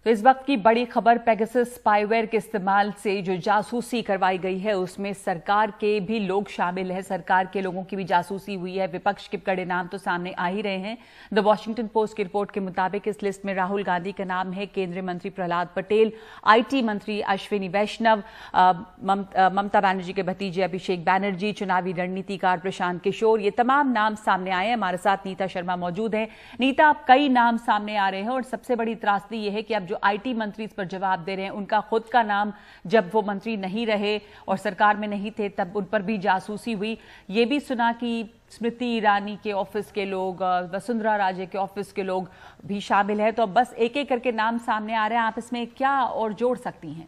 तो इस वक्त की बड़ी खबर, पेगासस स्पाईवेयर के इस्तेमाल से जो जासूसी करवाई गई है उसमें सरकार के भी लोग शामिल हैं। सरकार के लोगों की भी जासूसी हुई है। विपक्ष के कड़े नाम तो सामने आ ही रहे हैं। द वॉशिंगटन पोस्ट की रिपोर्ट के मुताबिक इस लिस्ट में राहुल गांधी का नाम है, केंद्रीय मंत्री प्रहलाद पटेल, आईटी मंत्री अश्विनी वैष्णव, ममता बनर्जी के भतीजे अभिषेक बैनर्जी, चुनावी रणनीतिकार प्रशांत किशोर, ये तमाम नाम सामने आए हैं। हमारे साथ नीता शर्मा मौजूद है। नीता, अब कई नाम सामने आ रहे हैं और सबसे बड़ी त्रासदी यह है कि अब जो आईटी मंत्री इस पर जवाब दे रहे हैं, उनका खुद का नाम, जब वो मंत्री नहीं रहे और सरकार में नहीं थे तब उन पर भी जासूसी हुई। ये भी सुना कि स्मृति ईरानी के ऑफिस के लोग, वसुंधरा राजे के ऑफिस के लोग भी शामिल है। तो अब बस एक एक करके नाम सामने आ रहे हैं। आप इसमें क्या और जोड़ सकती हैं?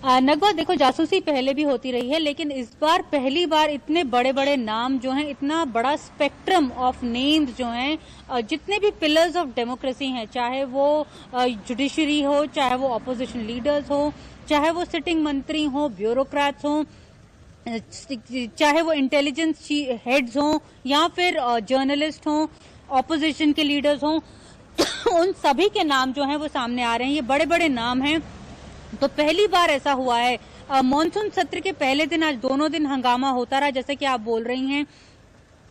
नगवा, देखो, जासूसी पहले भी होती रही है, लेकिन इस बार पहली बार इतने बड़े बड़े नाम जो हैं, इतना बड़ा स्पेक्ट्रम ऑफ नेम्स जो हैं, जितने भी पिलर्स ऑफ डेमोक्रेसी हैं, चाहे वो जुडिशरी हो, चाहे वो ऑपोजिशन लीडर्स हो, चाहे वो सिटिंग मंत्री हो, ब्यूरोक्रेट्स हो, चाहे वो इंटेलिजेंस हेड्स हो या फिर जर्नलिस्ट हो, ऑपोजिशन के लीडर्स हो, उन सभी के नाम जो हैं वो सामने आ रहे हैं। ये बड़े बड़े नाम हैं। तो पहली बार ऐसा हुआ है। मॉनसून सत्र के पहले दिन आज दोनों दिन हंगामा होता रहा, जैसे कि आप बोल रही हैं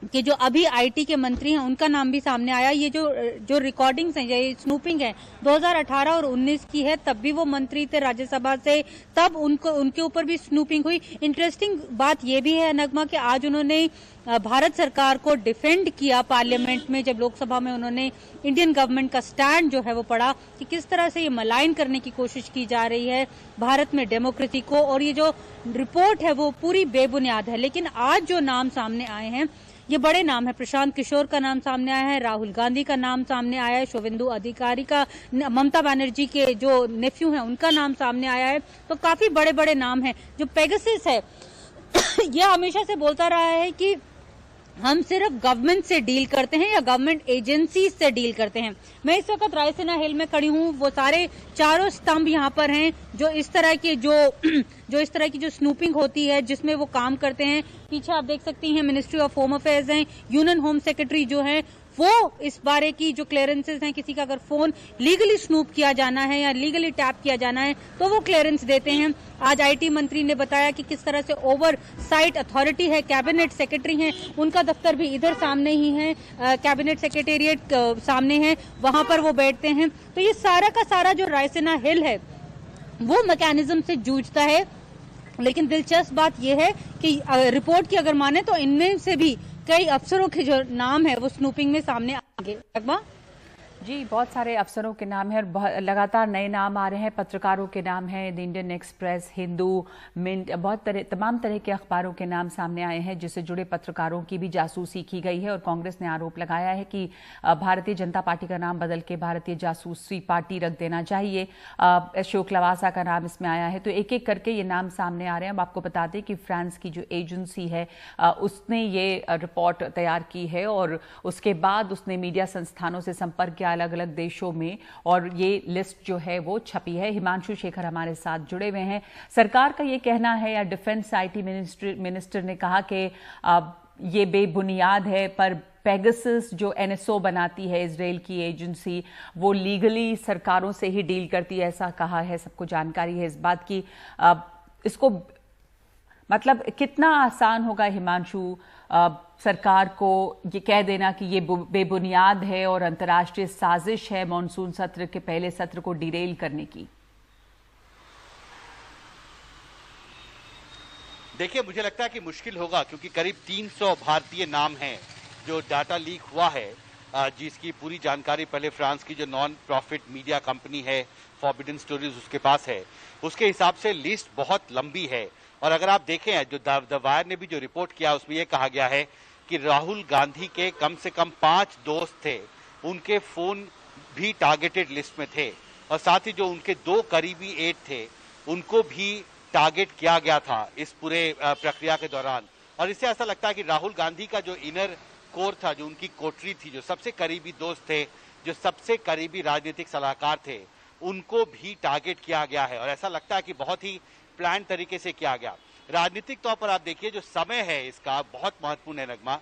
कि जो अभी आईटी के मंत्री हैं उनका नाम भी सामने आया। ये जो रिकॉर्डिंग्स हैं, ये स्नूपिंग है, 2018 और 19 की है। तब भी वो मंत्री थे राज्यसभा से, तब उनके ऊपर भी स्नूपिंग हुई। इंटरेस्टिंग बात ये भी है नगमा कि आज उन्होंने भारत सरकार को डिफेंड किया पार्लियामेंट में, जब लोकसभा में उन्होंने इंडियन गवर्नमेंट का स्टैंड जो है वो पढ़ा कि किस तरह से ये मलाइन करने की कोशिश की जा रही है भारत में डेमोक्रेसी को, और ये जो रिपोर्ट है वो पूरी बेबुनियाद है। लेकिन आज जो नाम सामने आए हैं ये बड़े नाम है। प्रशांत किशोर का नाम सामने आया है, राहुल गांधी का नाम सामने आया है, शुवेंदु अधिकारी का, ममता बनर्जी के जो नेफ्यू हैं उनका नाम सामने आया है। तो काफी बड़े बड़े नाम हैं। जो पेगासस है यह हमेशा से बोलता रहा है कि हम सिर्फ गवर्नमेंट से डील करते हैं या गवर्नमेंट एजेंसीज से डील करते हैं। मैं इस वक्त रायसीना हिल में खड़ी हूँ। वो सारे चारों स्तंभ यहाँ पर हैं जो इस तरह की जो स्नूपिंग होती है जिसमें वो काम करते हैं। पीछे आप देख सकती हैं मिनिस्ट्री ऑफ होम अफेयर्स हैं, यूनियन होम सेक्रेटरी जो है वो इस बारे की जो क्लियरेंसेस हैं, किसी का अगर फोन लीगली स्नूप किया जाना है या लीगली टैप किया जाना है तो वो क्लियरेंस देते हैं। आज आईटी मंत्री ने बताया कि किस तरह से ओवर साइट अथॉरिटी है, कैबिनेट सेक्रेटरी हैं, उनका दफ्तर भी इधर सामने ही है, कैबिनेट सेक्रेटेरिएट सामने है, वहां पर वो बैठते हैं। तो ये सारा का सारा जो रायसीना हिल है वो मैकेनिज्म से जूझता है। लेकिन दिलचस्प बात यह है कि रिपोर्ट की अगर माने तो इनमें से भी कई अफसरों के जो नाम है वो स्नूपिंग में सामने आएंगे। अकबा जी, बहुत सारे अफसरों के नाम हैं और लगातार नए नाम आ रहे हैं। पत्रकारों के नाम हैं, the Indian Express, Hindu, Mint, तमाम तरह के अखबारों के नाम सामने आए हैं जिससे जुड़े पत्रकारों की भी जासूसी की गई है। और कांग्रेस ने आरोप लगाया है कि भारतीय जनता पार्टी का नाम बदल के भारतीय जासूसी पार्टी रख देना चाहिए। अशोक लवासा का नाम इसमें आया है। तो एक एक करके ये नाम सामने आ रहे हैं। अब आपको बता दें कि फ्रांस की जो एजेंसी है उसने ये रिपोर्ट तैयार की है और उसके बाद उसने मीडिया संस्थानों से संपर्क किया अलग अलग देशों में, और ये लिस्ट जो है वो छपी है। हिमांशु शेखर हमारे साथ जुड़े हुए हैं। सरकार का ये कहना है, या डिफेंस आईटी मिनिस्टर ने कहा कि ये बेबुनियाद है, पर पेगासस जो एनएसओ बनाती है इजराइल की एजेंसी, वो लीगली सरकारों से ही डील करती है, ऐसा कहा है। सबको जानकारी है इस बात की। इसको मतलब कितना आसान होगा हिमांशु सरकार को ये कह देना कि ये बेबुनियाद है और अंतर्राष्ट्रीय साजिश है मॉनसून सत्र के पहले सत्र को डिरेल करने की? देखिए, मुझे लगता है कि मुश्किल होगा, क्योंकि करीब 300 भारतीय नाम हैं जो डाटा लीक हुआ है, जिसकी पूरी जानकारी पहले फ्रांस की जो नॉन प्रॉफिट मीडिया कंपनी है फॉरबिडन स्टोरीज उसके पास है। उसके हिसाब से लिस्ट बहुत लंबी है। और अगर आप देखें जो द वायर ने भी जो रिपोर्ट किया उसमें यह कहा गया है कि राहुल गांधी के कम से कम 5 दोस्त थे, उनके फोन भी टारगेटेड लिस्ट में थे, और साथ ही जो उनके 2 करीबी एड थे उनको भी टारगेट किया गया था इस पूरे प्रक्रिया के दौरान। और इससे ऐसा लगता है कि राहुल गांधी का जो इनर कोर था, जो उनकी कोठरी थी, जो सबसे करीबी दोस्त थे, जो सबसे करीबी राजनीतिक सलाहकार थे, उनको भी टारगेट किया गया है। और ऐसा लगता है कि बहुत ही प्लान तरीके से किया गया। राजनीतिक तौर पर आप देखिए जो समय है इसका बहुत महत्वपूर्ण है नगमा।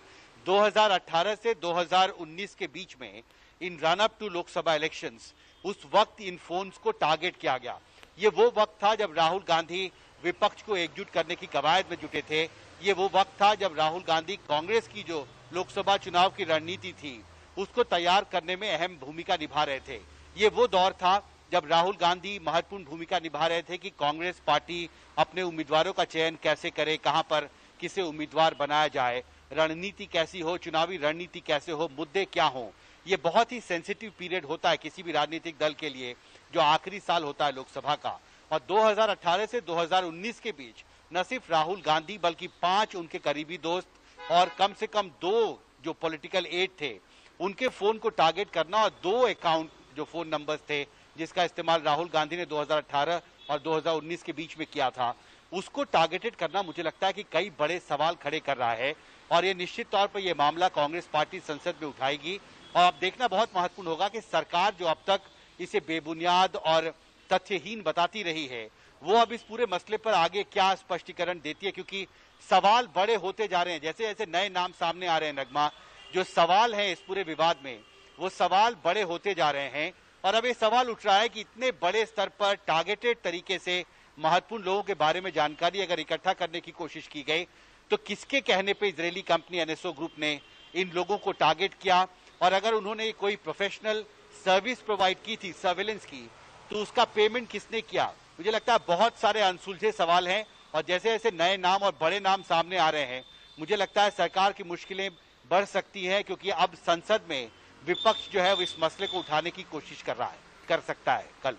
2018 से 2019 के बीच में in run up to Lok Sabha elections उस वक्त इन फोन्स को टारगेट किया गया। ये वो वक्त था जब राहुल गांधी विपक्ष को एकजुट करने की कवायद में जुटे थे। ये वो वक्त था जब राहुल गांधी कांग्रेस की जो लोकसभा चुनाव की रणनीति थी उसको तैयार करने में अहम भूमिका निभा रहे थे। ये वो दौर था जब राहुल गांधी महत्वपूर्ण भूमिका निभा रहे थे कि कांग्रेस पार्टी अपने उम्मीदवारों का चयन कैसे करे, कहां पर किसे उम्मीदवार बनाया जाए, रणनीति कैसी हो, चुनावी रणनीति कैसे हो, मुद्दे क्या हो। ये बहुत ही सेंसिटिव पीरियड होता है किसी भी राजनीतिक दल के लिए, जो आखिरी साल होता है लोकसभा का। और 2018 से 2019 के बीच न सिर्फ राहुल गांधी बल्कि 5 उनके करीबी दोस्त और कम से कम 2 जो पॉलिटिकल एड थे उनके फोन को टारगेट करना और 2 अकाउंट जो फोन नंबर्स थे जिसका इस्तेमाल राहुल गांधी ने 2018 और 2019 के बीच में किया था, उसको टारगेटेड करना मुझे लगता है कि कई बड़े सवाल खड़े कर रहा है। और ये निश्चित तौर पर यह मामला कांग्रेस पार्टी संसद में उठाएगी और अब देखना बहुत महत्वपूर्ण होगा कि सरकार जो अब तक इसे बेबुनियाद और तथ्यहीन बताती रही है वो अब इस पूरे मसले पर आगे क्या स्पष्टीकरण देती है, क्योंकि सवाल बड़े होते जा रहे हैं। जैसे जैसे नए नाम सामने आ रहे हैं नगमा, जो सवाल है इस पूरे विवाद में वो सवाल बड़े होते जा रहे हैं। और अब ये सवाल उठ रहा है कि इतने बड़े स्तर पर टारगेटेड तरीके से महत्वपूर्ण लोगों के बारे में जानकारी अगर इकट्ठा करने की कोशिश की गई तो किसके कहने पे इजरायली कंपनी एनएसओ ग्रुप ने इन लोगों को टारगेट किया, और अगर उन्होंने कोई प्रोफेशनल सर्विस प्रोवाइड की थी सर्विलेंस की तो उसका पेमेंट किसने किया। मुझे लगता है बहुत सारे अनसुलझे सवाल हैं और जैसे जैसे नए नाम और बड़े नाम सामने आ रहे हैं मुझे लगता है सरकार की मुश्किलें बढ़ सकती हैं, क्योंकि अब संसद में विपक्ष जो है वो इस मसले को उठाने की कोशिश कर सकता है कल।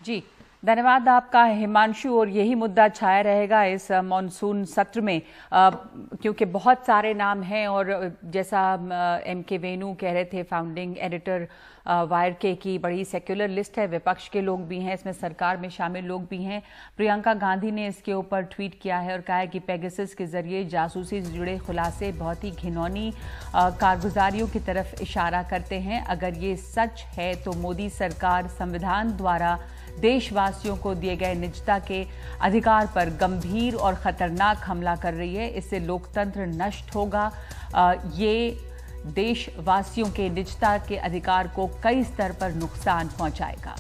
जी धन्यवाद आपका हिमांशु। और यही मुद्दा छाया रहेगा इस मॉनसून सत्र में क्योंकि बहुत सारे नाम हैं और जैसा एम.के. वेणु कह रहे थे, फाउंडिंग एडिटर वायर के की बड़ी सेक्युलर लिस्ट है, विपक्ष के लोग भी हैं, इसमें सरकार में शामिल लोग भी हैं। प्रियंका गांधी ने इसके ऊपर ट्वीट किया है और कहा है कि पेगासस के जरिए जासूसी से जुड़े खुलासे बहुत ही घिनौनी कारगुजारियों की तरफ इशारा करते हैं। अगर ये सच है तो मोदी सरकार संविधान द्वारा देशवासियों को दिए गए निजता के अधिकार पर गंभीर और खतरनाक हमला कर रही है। इससे लोकतंत्र नष्ट होगा। ये देशवासियों के निजता के अधिकार को कई स्तर पर नुकसान पहुंचाएगा।